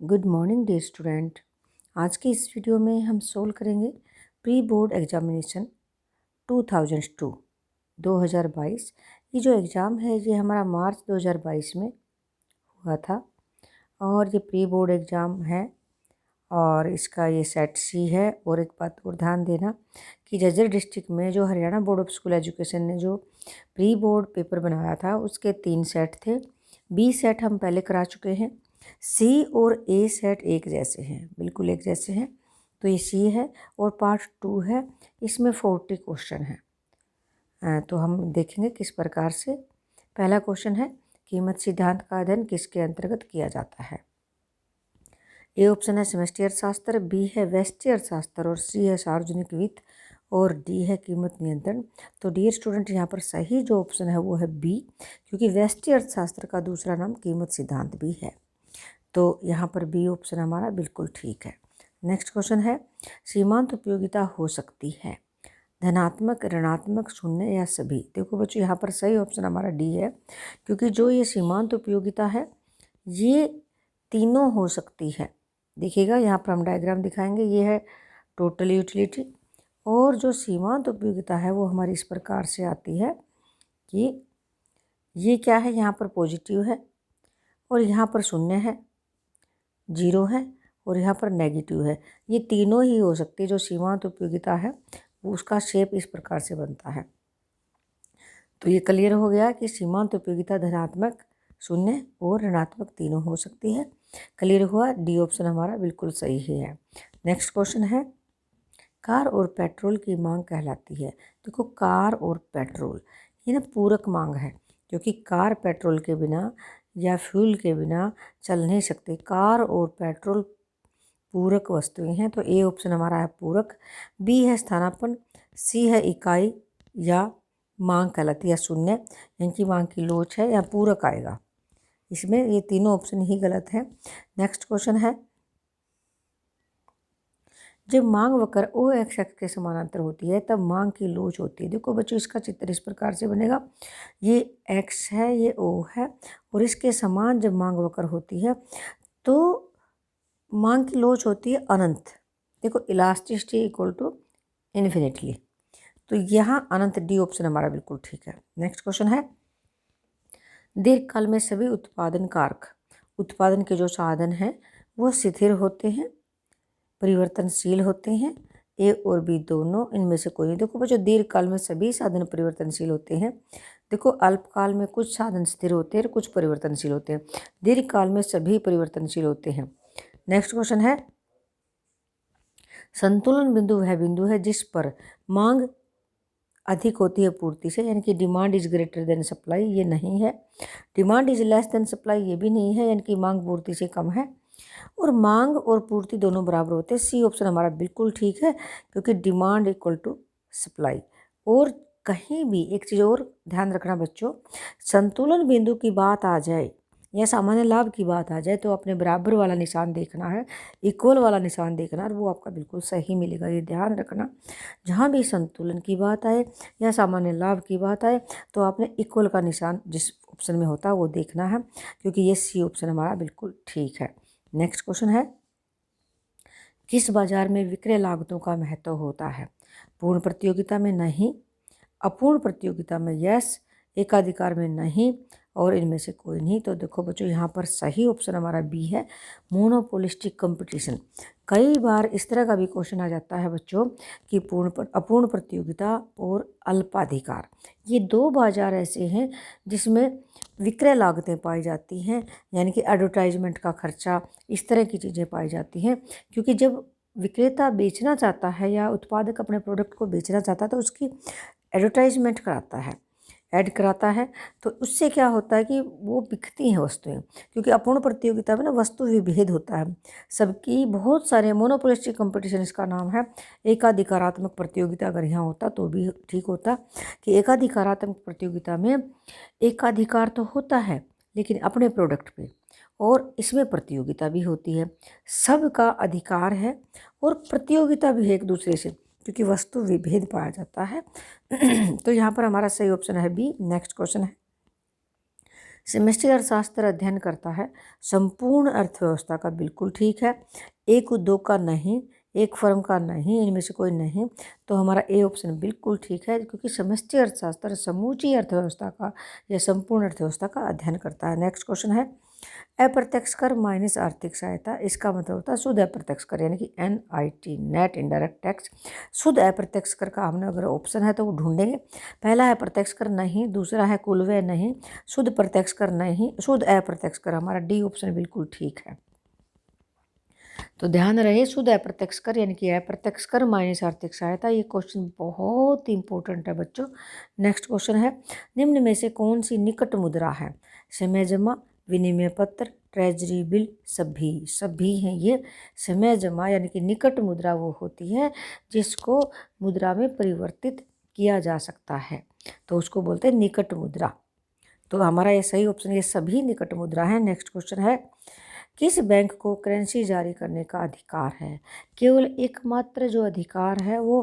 Good morning dear student. आज की इस वीडियो में हम सोल्व करेंगे प्री बोर्ड एग्जामिनेशन 2002 2022। ये जो एग्ज़ाम है ये हमारा मार्च 2022 में हुआ था और ये प्री बोर्ड एग्ज़ाम है और इसका ये सेट सी है। और एक बात और ध्यान देना कि झज्जर डिस्ट्रिक्ट में जो Haryana board of school education ने जो प्री बोर्ड पेपर बनाया था उसके 3 सेट थे। बी सेट हम पहले करा चुके हैं। सी और ए सेट एक जैसे हैं, बिल्कुल एक जैसे हैं। तो ये सी है और पार्ट 2 है, इसमें 40 क्वेश्चन हैं। तो हम देखेंगे किस प्रकार से। पहला क्वेश्चन है कीमत सिद्धांत का अध्ययन किसके अंतर्गत किया जाता है। ए ऑप्शन है समष्टि अर्थशास्त्र, बी है व्यष्टि अर्थशास्त्र और सी है सार्वजनिक वित्त और डी है कीमत नियंत्रण। तो डियर स्टूडेंट यहाँ पर सही जो ऑप्शन है वो है बी, क्योंकि व्यष्टि अर्थशास्त्र का दूसरा नाम कीमत सिद्धांत भी है। तो यहाँ पर बी ऑप्शन हमारा बिल्कुल ठीक है। नेक्स्ट क्वेश्चन है सीमांत उपयोगिता हो सकती है धनात्मक, ऋणात्मक, शून्य या सभी। देखो बच्चों यहाँ पर सही ऑप्शन हमारा डी है, क्योंकि जो ये सीमांत उपयोगिता है ये तीनों हो सकती है। देखिएगा यहाँ पर हम डायग्राम दिखाएंगे, ये है टोटल यूटिलिटी और जो सीमांत उपयोगिता है वो हमारी इस प्रकार से आती है कि ये क्या है, यहाँ पर पॉजिटिव है और यहाँ पर शून्य है, जीरो है और यहाँ पर नेगेटिव है। ये तीनों ही हो सकती है। जो सीमांत उपयोगिता है वो उसका शेप इस प्रकार से बनता है। तो ये क्लियर हो गया कि सीमांत उपयोगिता धनात्मक, शून्य और ऋणात्मक तीनों हो सकती है। क्लियर हुआ, डी ऑप्शन हमारा बिल्कुल सही ही है। नेक्स्ट क्वेश्चन है कार और पेट्रोल की मांग कहलाती है। देखो कार और पेट्रोल ये ना पूरक मांग है, क्योंकि कार पेट्रोल के बिना या फ्यूल के बिना चल नहीं सकते। कार और पेट्रोल पूरक वस्तुएं हैं, तो ए ऑप्शन हमारा है पूरक। बी है स्थानापन्न, सी है इकाई या मांग कहलाती है या शून्य, इनकी मांग की लोच है या पूरक आएगा। इसमें ये तीनों ऑप्शन ही गलत हैं। नेक्स्ट क्वेश्चन है जब मांग वक्र ओ एक्स एक्स के समानांतर होती है तब मांग की लोच होती है। देखो बच्चों इसका चित्र इस प्रकार से बनेगा, ये एक्स है, ये ओ है और इसके समान जब मांग वक्र होती है तो मांग की लोच होती है अनंत। देखो इलास्टिसिटी इक्वल टू इन्फिनिटली, तो यहाँ अनंत, डी ऑप्शन हमारा बिल्कुल ठीक है। नेक्स्ट क्वेश्चन है दीर्घकाल में सभी उत्पादन कारक, उत्पादन के जो साधन हैं वो स्थिर होते हैं, परिवर्तनशील होते हैं। ए और बी दोनों, इनमें से कोई नहीं। देखो बच्चों दीर्घकाल में सभी साधन परिवर्तनशील होते हैं। देखो अल्पकाल में कुछ साधन स्थिर होते हैं, कुछ परिवर्तनशील होते हैं। दीर्घकाल में सभी परिवर्तनशील होते हैं। नेक्स्ट क्वेश्चन है संतुलन बिंदु वह बिंदु है जिस पर मांग अधिक होती है पूर्ति से, यानी कि demand is greater than supply, ये नहीं है। Demand is less than supply, ये भी नहीं है, यानी कि मांग पूर्ति से कम है। और मांग और पूर्ति दोनों बराबर होते हैं, सी ऑप्शन हमारा बिल्कुल ठीक है, क्योंकि डिमांड इक्वल टू सप्लाई। और कहीं भी एक चीज़ और ध्यान रखना बच्चों, संतुलन बिंदु की बात आ जाए या सामान्य लाभ की बात आ जाए तो अपने बराबर वाला निशान देखना है, इक्वल वाला निशान देखना है और वो आपका बिल्कुल सही मिलेगा। ये ध्यान रखना, जहाँ भी संतुलन की बात आए या सामान्य लाभ की बात आए तो आपने इक्वल का निशान जिस ऑप्शन में होता है वो देखना है, क्योंकि ये सी ऑप्शन हमारा बिल्कुल ठीक है। नेक्स्ट क्वेश्चन है किस बाजार में विक्रय लागतों का महत्व होता है। पूर्ण प्रतियोगिता में नहीं, अपूर्ण प्रतियोगिता में यस, एकाधिकार में नहीं और इनमें से कोई नहीं। तो देखो बच्चों यहाँ पर सही ऑप्शन हमारा बी है, मोनोपोलिस्टिक कंपटीशन। कई बार इस तरह का भी क्वेश्चन आ जाता है बच्चों कि अपूर्ण प्रतियोगिता और अल्पाधिकार, ये दो बाजार ऐसे हैं जिसमें विक्रय लागतें पाई जाती हैं, यानी कि एडवर्टाइजमेंट का खर्चा, इस तरह की चीज़ें पाई जाती हैं। क्योंकि जब विक्रेता बेचना चाहता है या उत्पादक अपने प्रोडक्ट को बेचना चाहता है तो उसकी एडवर्टाइजमेंट कराता है, ऐड कराता है, तो उससे क्या होता है कि वो बिकती हैं वस्तुएं। क्योंकि अपूर्ण प्रतियोगिता में ना वस्तु विभेद होता है सबकी, बहुत सारे, मोनोपोलिस्टिक कंपटीशन इसका नाम है। एकाधिकारात्मक प्रतियोगिता अगर यहाँ होता तो भी ठीक होता कि एकाधिकारात्मक प्रतियोगिता में एकाधिकार तो होता है लेकिन अपने प्रोडक्ट पे, और इसमें प्रतियोगिता भी होती है, सबका अधिकार है और प्रतियोगिता भी है एक दूसरे से, क्योंकि वस्तु विभेद पाया जाता है। तो यहाँ पर हमारा सही ऑप्शन है बी। नेक्स्ट क्वेश्चन है समष्टि अर्थशास्त्र अध्ययन करता है संपूर्ण अर्थव्यवस्था का, बिल्कुल ठीक है। एक उद्योग का नहीं, एक फर्म का नहीं, इनमें से कोई नहीं, तो हमारा ए ऑप्शन बिल्कुल ठीक है, क्योंकि समष्टि अर्थशास्त्र समूची अर्थव्यवस्था का या संपूर्ण अर्थव्यवस्था का अध्ययन करता है। नेक्स्ट क्वेश्चन है अप्रत्यक्ष कर माइनस आर्थिक सहायता, इसका मतलब होता है शुद्ध अप्रत्यक्ष कर, यानी कि NIT, नेट इनडायरेक्ट टैक्स। शुद्ध अप्रत्यक्ष कर का हमने अगर ऑप्शन है तो वो ढूंढेंगे। पहला है प्रत्यक्ष कर नहीं, दूसरा है कुल व्यय नहीं, शुद्ध प्रत्यक्ष कर नहीं, शुद्ध अप्रत्यक्ष कर, हमारा डी ऑप्शन बिल्कुल ठीक है। तो ध्यान रहे शुद्ध अप्रत्यक्ष कर यानी कि अप्रत्यक्ष कर माइनस आर्थिक सहायता, ये क्वेश्चन बहुत इंपॉर्टेंट है बच्चों। नेक्स्ट क्वेश्चन है निम्न में से कौन सी निकट मुद्रा है? समय जमा, विनिमय पत्र, ट्रेजरी बिल, सभी हैं ये। समय जमा यानी कि निकट मुद्रा वो होती है जिसको मुद्रा में परिवर्तित किया जा सकता है, तो उसको बोलते हैं निकट मुद्रा। तो हमारा ये सही ऑप्शन, ये सभी निकट मुद्रा है। नेक्स्ट क्वेश्चन है किस बैंक को करेंसी जारी करने का अधिकार है? केवल एकमात्र जो अधिकार है वो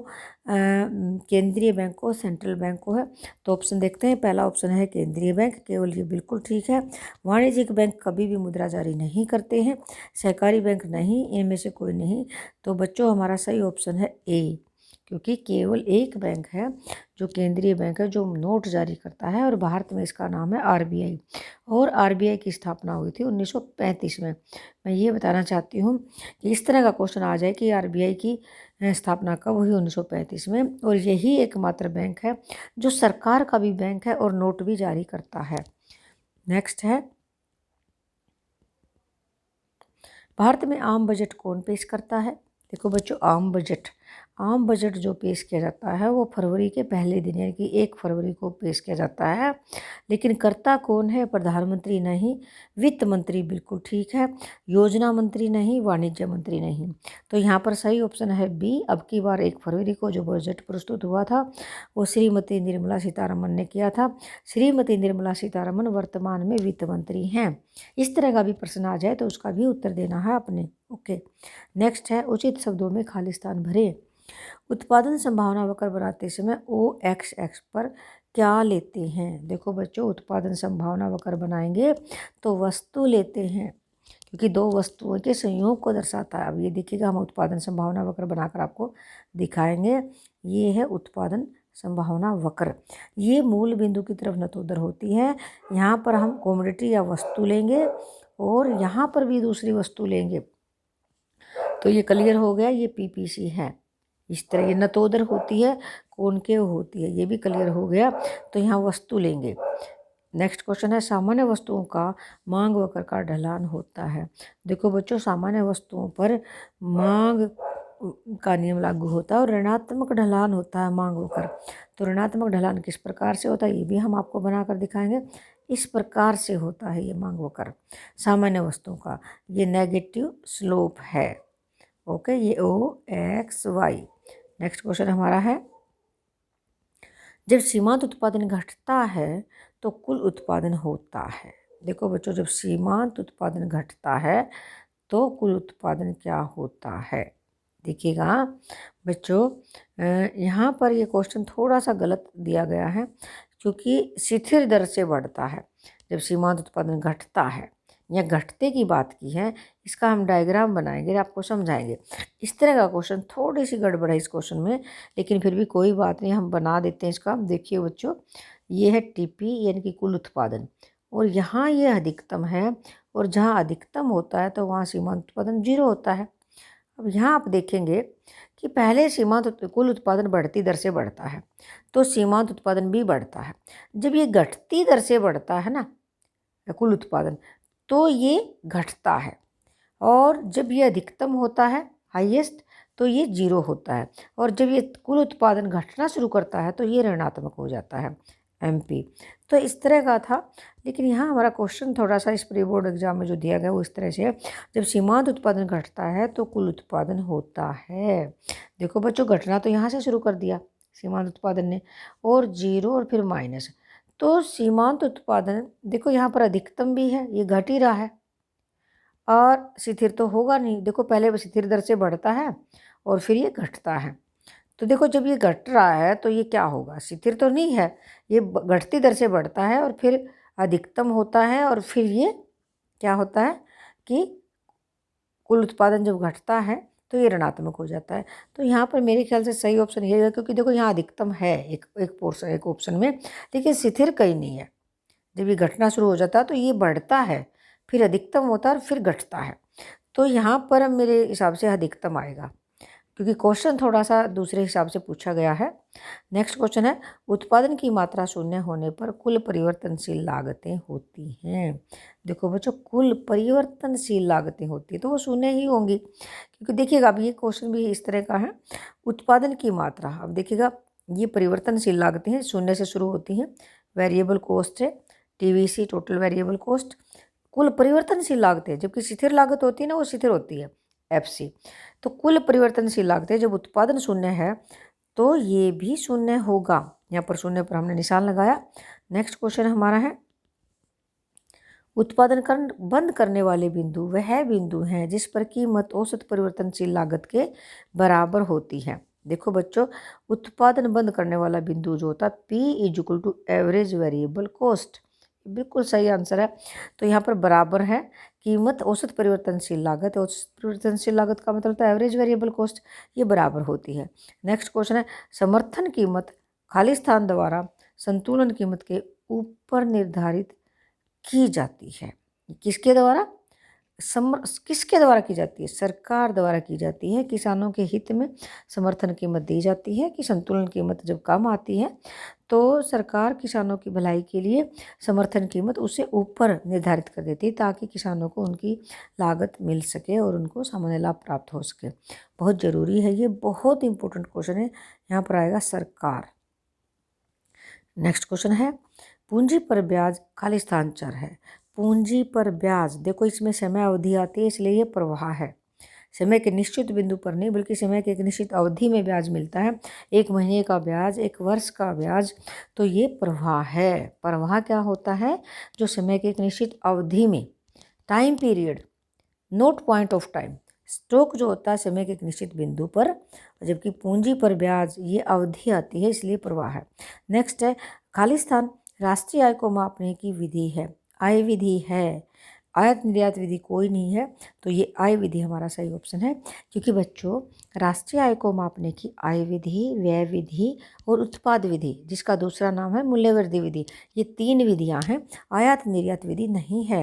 केंद्रीय बैंक को, सेंट्रल बैंक को है। तो ऑप्शन देखते हैं, पहला ऑप्शन है केंद्रीय बैंक, केवल ये बिल्कुल ठीक है। वाणिज्यिक बैंक कभी भी मुद्रा जारी नहीं करते हैं, सहकारी बैंक नहीं, इनमें से कोई नहीं। तो बच्चों हमारा सही ऑप्शन है ए, क्योंकि केवल एक बैंक है जो केंद्रीय बैंक है जो नोट जारी करता है, और भारत में इसका नाम है RBI। और RBI की स्थापना हुई थी 1935 में। मैं ये बताना चाहती हूँ कि इस तरह का क्वेश्चन आ जाए कि RBI की स्थापना कब हुई, 1935 में, और यही एकमात्र बैंक है जो सरकार का भी बैंक है और नोट भी जारी करता है। नेक्स्ट है भारत में आम बजट कौन पेश करता है? देखो बच्चों, आम बजट जो पेश किया जाता है वो फरवरी के पहले दिन यानी कि 1 फरवरी को पेश किया जाता है। लेकिन करता कौन है? प्रधानमंत्री नहीं, वित्त मंत्री बिल्कुल ठीक है, योजना मंत्री नहीं, वाणिज्य मंत्री नहीं। तो यहाँ पर सही ऑप्शन है बी। अब की बार 1 फरवरी को जो बजट प्रस्तुत हुआ था वो श्रीमती निर्मला सीतारमन ने किया था। श्रीमती निर्मला सीतारमन वर्तमान में वित्त मंत्री हैं। इस तरह का भी प्रश्न आ जाए तो उसका भी उत्तर देना है आपने। ओके, नेक्स्ट है उचित शब्दों में खाली स्थान भरें। उत्पादन संभावना वक्र बनाते समय OXX पर क्या लेते हैं? देखो बच्चों, उत्पादन संभावना वक्र बनाएंगे तो वस्तु लेते हैं, क्योंकि दो वस्तुओं के संयोग को दर्शाता है। अब ये देखिएगा, हम उत्पादन संभावना वक्र बनाकर आपको दिखाएंगे। ये है उत्पादन संभावना वक्र, ये मूल बिंदु की तरफ नतोदर होती है। यहाँ पर हम कमोडिटी या वस्तु लेंगे और यहाँ पर भी दूसरी वस्तु लेंगे, तो ये क्लियर हो गया, ये PPC है। इस तरह ये नतोदर होती है, कॉनकेव होती है, ये भी क्लियर हो गया। तो यहाँ वस्तु लेंगे। नेक्स्ट क्वेश्चन है सामान्य वस्तुओं का मांग वक्र का ढलान होता है। देखो बच्चों, सामान्य वस्तुओं पर मांग का नियम लागू होता है और ऋणात्मक ढलान होता है मांग वक्र। तो ऋणात्मक ढलान किस प्रकार से होता है ये भी हम आपको बनाकर दिखाएंगे। इस प्रकार से होता है ये मांग वक्र सामान्य वस्तुओं का, ये नेगेटिव स्लोप है। ओके, ये OXY। नेक्स्ट क्वेश्चन हमारा है जब सीमांत उत्पादन घटता है तो कुल उत्पादन होता है। देखो बच्चों, जब सीमांत उत्पादन घटता है तो कुल उत्पादन क्या होता है? देखिएगा बच्चों, यहाँ पर ये क्वेश्चन थोड़ा सा गलत दिया गया है, क्योंकि स्थिर दर से बढ़ता है जब सीमांत उत्पादन घटता है, या घटते की बात की है। इसका हम डायग्राम बनाएंगे, आपको समझाएंगे। इस तरह का क्वेश्चन, थोड़ी सी गड़बड़ है इस क्वेश्चन में, लेकिन फिर भी कोई बात नहीं, हम बना देते हैं इसका। देखिए बच्चों, ये है TP यानी कि कुल उत्पादन, और यहाँ ये अधिकतम है, और जहाँ अधिकतम होता है तो वहाँ सीमांत उत्पादन 0 होता है। अब यहाँ आप देखेंगे कि पहले कुल उत्पादन बढ़ती दर से बढ़ता है तो सीमांत उत्पादन भी बढ़ता है। जब ये घटती दर से बढ़ता है ना कुल उत्पादन, तो ये घटता है, और जब ये अधिकतम होता है हाईएस्ट तो ये 0 होता है, और जब ये कुल उत्पादन घटना शुरू करता है तो ये ऋणात्मक हो जाता है MP। तो इस तरह का था, लेकिन यहाँ हमारा क्वेश्चन थोड़ा सा इस प्री बोर्ड एग्जाम में जो दिया गया वो इस तरह से है, जब सीमांत उत्पादन घटता है तो कुल उत्पादन होता है। देखो बच्चों, घटना तो यहाँ से शुरू कर दिया सीमांत उत्पादन ने, और 0 और फिर माइनस, तो सीमांत उत्पादन देखो यहाँ पर अधिकतम भी है, ये घट ही रहा है, और स्थिर तो होगा नहीं। देखो पहले स्थिर दर से बढ़ता है और फिर ये घटता है, तो देखो जब ये घट रहा है तो ये क्या होगा, स्थिर तो नहीं है, ये घटती दर से बढ़ता है और फिर अधिकतम होता है और फिर ये क्या होता है कि कुल उत्पादन जब घटता है तो ये ऋणात्मक हो जाता है। तो यहाँ पर मेरे ख्याल से सही ऑप्शन ये है, क्योंकि देखो यहाँ अधिकतम है एक ऑप्शन में, लेकिन स्थिर कहीं नहीं है। जब ये घटना शुरू हो जाता है तो ये बढ़ता है, फिर अधिकतम होता है और फिर घटता है। तो यहाँ पर मेरे हिसाब से अधिकतम आएगा, क्योंकि क्वेश्चन थोड़ा सा दूसरे हिसाब से पूछा गया है। नेक्स्ट क्वेश्चन है, उत्पादन की मात्रा शून्य होने पर कुल परिवर्तनशील लागतें होती हैं। देखो बच्चों, कुल परिवर्तनशील लागतें होती है तो वो शून्य ही होंगी, क्योंकि देखिएगा अब ये क्वेश्चन भी इस तरह का है। उत्पादन की मात्रा, अब देखिएगा ये परिवर्तनशील लागतें हैं, शून्य से शुरू होती हैं। वेरिएबल कॉस्ट है TVC, टोटल वेरिएबल कॉस्ट। कुल परिवर्तनशील लागतें, जबकि स्थिर लागत होती है ना, वो स्थिर होती है FC। तो कुल परिवर्तनशील लागतें, जब उत्पादन शून्य है तो ये भी शून्य होगा। यहाँ पर शून्य पर हमने निशान लगाया। नेक्स्ट क्वेश्चन हमारा है, उत्पादन बंद करने वाले बिंदु वह बिंदु हैं जिस पर कीमत औसत परिवर्तनशील लागत के बराबर होती है। देखो बच्चों, उत्पादन बंद करने वाला बिंदु जो होता है P = एवरेज वेरिएबल कॉस्ट, बिल्कुल सही आंसर है। तो यहाँ पर बराबर है कीमत औसत परिवर्तनशील लागत, औसत परिवर्तनशील लागत का मतलब होता है एवरेज वेरिएबल कॉस्ट, ये बराबर होती है। नेक्स्ट क्वेश्चन है, समर्थन कीमत खाली स्थान द्वारा संतुलन कीमत के ऊपर निर्धारित की जाती है। किसके द्वारा? किसके द्वारा की जाती है? सरकार द्वारा की जाती है। किसानों के हित में समर्थन कीमत दी जाती है कि संतुलन कीमत जब कम आती है तो सरकार किसानों की भलाई के लिए समर्थन कीमत उससे ऊपर निर्धारित कर देती है, ताकि किसानों को उनकी लागत मिल सके और उनको सामान्य लाभ प्राप्त हो सके। बहुत ज़रूरी है, ये बहुत इंपॉर्टेंट क्वेश्चन है। यहाँ पर आएगा सरकार। नेक्स्ट क्वेश्चन है, पूंजी पर ब्याज खाली स्थान चर है। पूंजी पर ब्याज, देखो इसमें समय अवधि आती है, इसलिए ये प्रवाह है। समय के निश्चित बिंदु पर नहीं, बल्कि समय के एक निश्चित अवधि में ब्याज मिलता है। 1 महीने का ब्याज, 1 वर्ष का ब्याज, तो ये प्रवाह है। प्रवाह क्या होता है? जो समय के एक निश्चित अवधि में, time period, note point of time. Stock जो होता है समय के एक निश्चित बिंदु पर, जबकि पूंजी पर ब्याज ये अवधि आती है, इसलिए प्रवाह है। नेक्स्ट है, खाली स्थान राष्ट्रीय आय को मापने की विधि है, आय विधि है। आयात निर्यात विधि कोई नहीं है, तो ये आय विधि हमारा सही ऑप्शन है। क्योंकि बच्चों, राष्ट्रीय आय को मापने की आय विधि, व्यय विधि और उत्पाद विधि, जिसका दूसरा नाम है मूल्यवृद्धि विधि, ये 3 विधियां हैं, आयात निर्यात विधि नहीं है।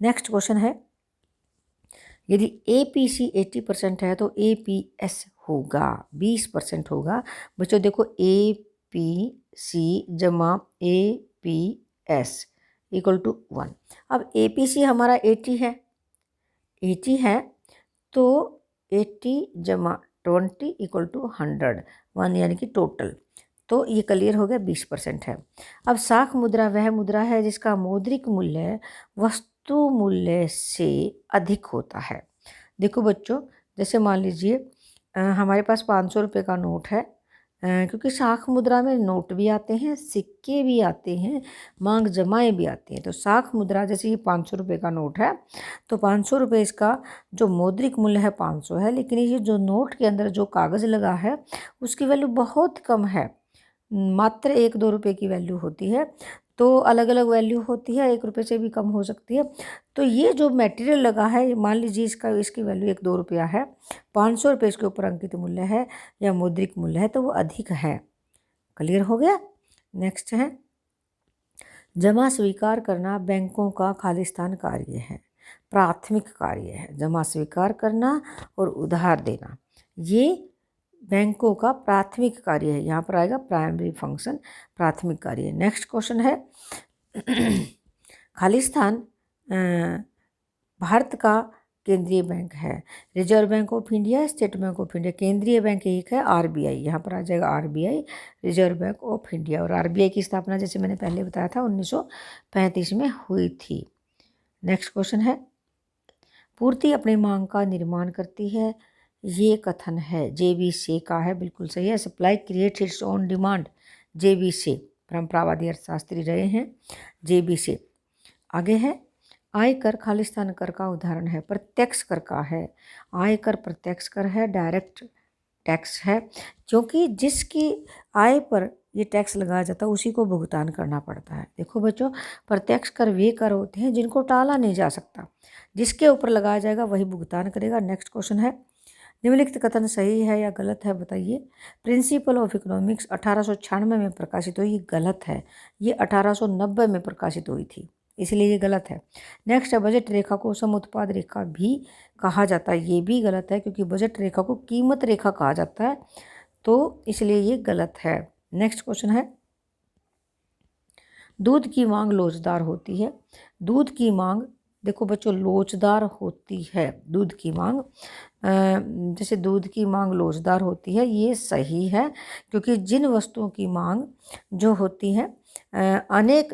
नेक्स्ट क्वेश्चन है, यदि APC 80% है तो APS होगा 20% होगा। बच्चों देखो, APC जमा APS = 1। अब APC हमारा 80 है, 80 है तो 80 जमा 20 = 100, 1 यानी कि टोटल। तो ये क्लियर हो गया, 20% है। अब साख मुद्रा वह मुद्रा है जिसका मौद्रिक मूल्य वस्तु मूल्य से अधिक होता है। देखो बच्चों, जैसे मान लीजिए हमारे पास 500 रुपये का नोट है, क्योंकि साख मुद्रा में नोट भी आते हैं, सिक्के भी आते हैं, मांग जमाएँ भी आती हैं। तो साख मुद्रा, जैसे ये 500 रुपये का नोट है, तो 500 रुपये इसका जो मौद्रिक मूल्य है 500 है, लेकिन ये जो नोट के अंदर जो कागज़ लगा है उसकी वैल्यू बहुत कम है, मात्र 1-2 रुपये की वैल्यू होती है। तो अलग अलग वैल्यू होती है, 1 रुपये से भी कम हो सकती है। तो ये जो मटेरियल लगा है, मान लीजिए इसकी वैल्यू 1-2 रुपया है, 500 रुपये इसके ऊपर अंकित मूल्य है या मौद्रिक मूल्य है, तो वो अधिक है। क्लियर हो गया। नेक्स्ट है, जमा स्वीकार करना बैंकों का खालिस्तान कार्य है, प्राथमिक कार्य है। जमा स्वीकार करना और उधार देना ये बैंकों का प्राथमिक कार्य है। यहाँ पर आएगा प्राइमरी फंक्शन, प्राथमिक कार्य। नेक्स्ट क्वेश्चन है, खालिस्तान भारत का केंद्रीय बैंक है। Reserve bank of India, state bank of India. केंद्रीय बैंक एक है RBI, यहाँ पर आ जाएगा RBI, reserve bank of India. और RBI की स्थापना, जैसे मैंने पहले बताया था, 1935 में हुई थी। नेक्स्ट क्वेश्चन है, पूर्ति अपनी मांग का निर्माण करती है, ये कथन है। JB से का है, बिल्कुल सही है। Supply creates its own demand, JB से, परंपरावादी अर्थशास्त्री रहे हैं JB से। आगे है, आयकर खालिस्तान कर का उदाहरण है, प्रत्यक्ष कर का है। आयकर प्रत्यक्ष कर है, डायरेक्ट टैक्स है, क्योंकि जिसकी आय पर ये टैक्स लगाया जाता है उसी को भुगतान करना पड़ता है। देखो बच्चों, प्रत्यक्ष कर वे कर होते हैं जिनको टाला नहीं जा सकता, जिसके ऊपर लगाया जाएगा वही भुगतान करेगा। नेक्स्ट क्वेश्चन है, निम्नलिखित कथन सही है या गलत है बताइए। प्रिंसिपल ऑफ इकोनॉमिक्स 1896 में प्रकाशित हुई, ये गलत है। ये 1890 में प्रकाशित हुई थी, इसलिए ये गलत है। नेक्स्ट है, बजट रेखा को सम उत्पाद रेखा भी कहा जाता है, ये भी गलत है क्योंकि बजट रेखा को कीमत रेखा कहा जाता है, तो इसलिए ये गलत है। नेक्स्ट क्वेश्चन है, दूध की मांग लोचदार होती है। दूध की मांग देखो बच्चों लोचदार होती है, दूध की मांग जैसे दूध की मांग लोचदार होती है, ये सही है क्योंकि जिन वस्तुओं की मांग जो होती है अनेक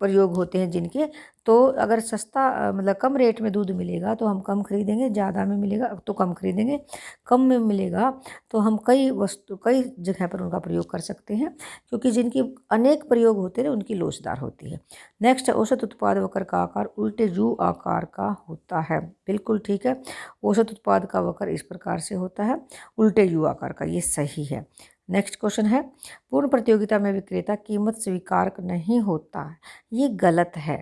प्रयोग होते हैं जिनके, तो अगर सस्ता मतलब कम रेट में दूध मिलेगा तो हम कम खरीदेंगे, ज़्यादा में मिलेगा तो कम खरीदेंगे, कम में मिलेगा तो हम कई जगह पर उनका प्रयोग कर सकते हैं क्योंकि जिनकी अनेक प्रयोग होते हैं उनकी लोचदार होती है। नेक्स्ट है, औसत उत्पाद वक्र का आकार उल्टे यू आकार का होता है, बिल्कुल ठीक है। औसत उत्पाद का वक्र इस प्रकार से होता है, उल्टे यू आकार का, ये सही है। नेक्स्ट क्वेश्चन है, पूर्ण प्रतियोगिता में विक्रेता कीमत स्वीकार नहीं होता है, ये गलत है।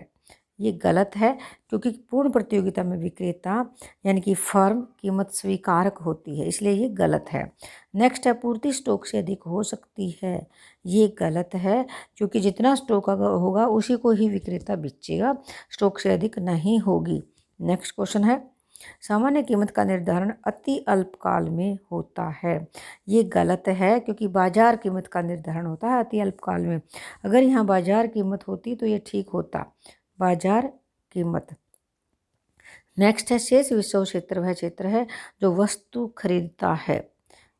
ये गलत है क्योंकि पूर्ण प्रतियोगिता में विक्रेता यानी कि फर्म कीमत स्वीकारक होती है, इसलिए ये गलत है। नेक्स्ट है, पूर्ति स्टॉक से अधिक हो सकती है, ये गलत है क्योंकि जितना स्टॉक होगा उसी को ही विक्रेता बेचेगा, स्टॉक से अधिक नहीं होगी। नेक्स्ट क्वेश्चन है, सामान्य कीमत का निर्धारण अति अल्पकाल में होता है, ये गलत है क्योंकि बाजार कीमत का निर्धारण होता है अति अल्पकाल में। अगर यहाँ बाजार कीमत होती तो ये ठीक होता, बाजार कीमत। नेक्स्ट है, शेष विषम क्षेत्र वह क्षेत्र है जो वस्तु खरीदता है।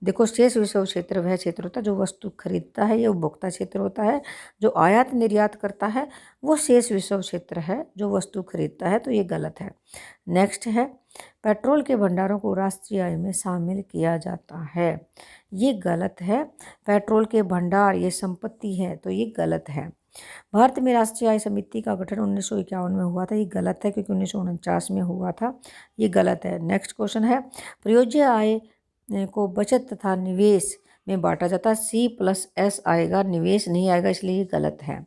देखो, शेष विषम क्षेत्र वह क्षेत्र होता है जो वस्तु खरीदता है, ये उपभोक्ता क्षेत्र होता है। जो आयात निर्यात करता है वो शेष विषम क्षेत्र है जो वस्तु खरीदता है, तो ये गलत है। नेक्स्ट है, पेट्रोल के भंडारों को राष्ट्रीय आय में शामिल किया जाता है, ये गलत है। पेट्रोल के भंडार ये संपत्ति है, तो ये गलत है। भारत में राष्ट्रीय आय समिति का गठन 1951 में हुआ था, ये गलत है क्योंकि 1949 में हुआ था, ये गलत है। नेक्स्ट क्वेश्चन है, प्रयोज्य आय को बचत तथा निवेश में बांटा जाता है, C+S आएगा, निवेश नहीं आएगा, इसलिए ये गलत है।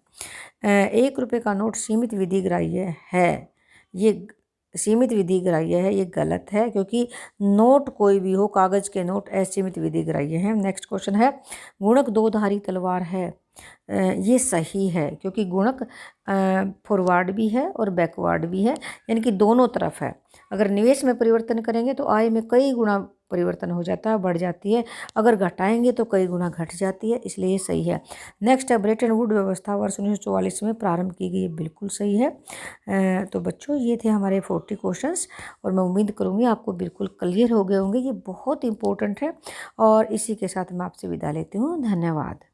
1 रुपये का नोट सीमित विधि ग्राह्य है, ये सीमित विधि ग्राह्य है, ये गलत है क्योंकि नोट कोई भी हो, कागज़ के नोट असीमित विधि ग्राह्य हैं। नेक्स्ट क्वेश्चन है, गुणक दो धारी तलवार है, ये सही है क्योंकि गुणक फॉरवर्ड भी है और बैकवर्ड भी है, यानी कि दोनों तरफ है। अगर निवेश में परिवर्तन करेंगे तो आय में कई गुना परिवर्तन हो जाता है, बढ़ जाती है, अगर घटाएंगे तो कई गुना घट जाती है, इसलिए ये सही है। नेक्स्ट है, ब्रेटन वुड व्यवस्था वर्ष 1944 में प्रारंभ की गई, बिल्कुल सही है। तो बच्चों, ये थे हमारे 40 क्वेश्चंस और मैं उम्मीद करूँगी आपको बिल्कुल क्लियर हो गए होंगे, ये बहुत इंपॉर्टेंट है। और इसी के साथ मैं आपसे विदा लेती हूँ, धन्यवाद।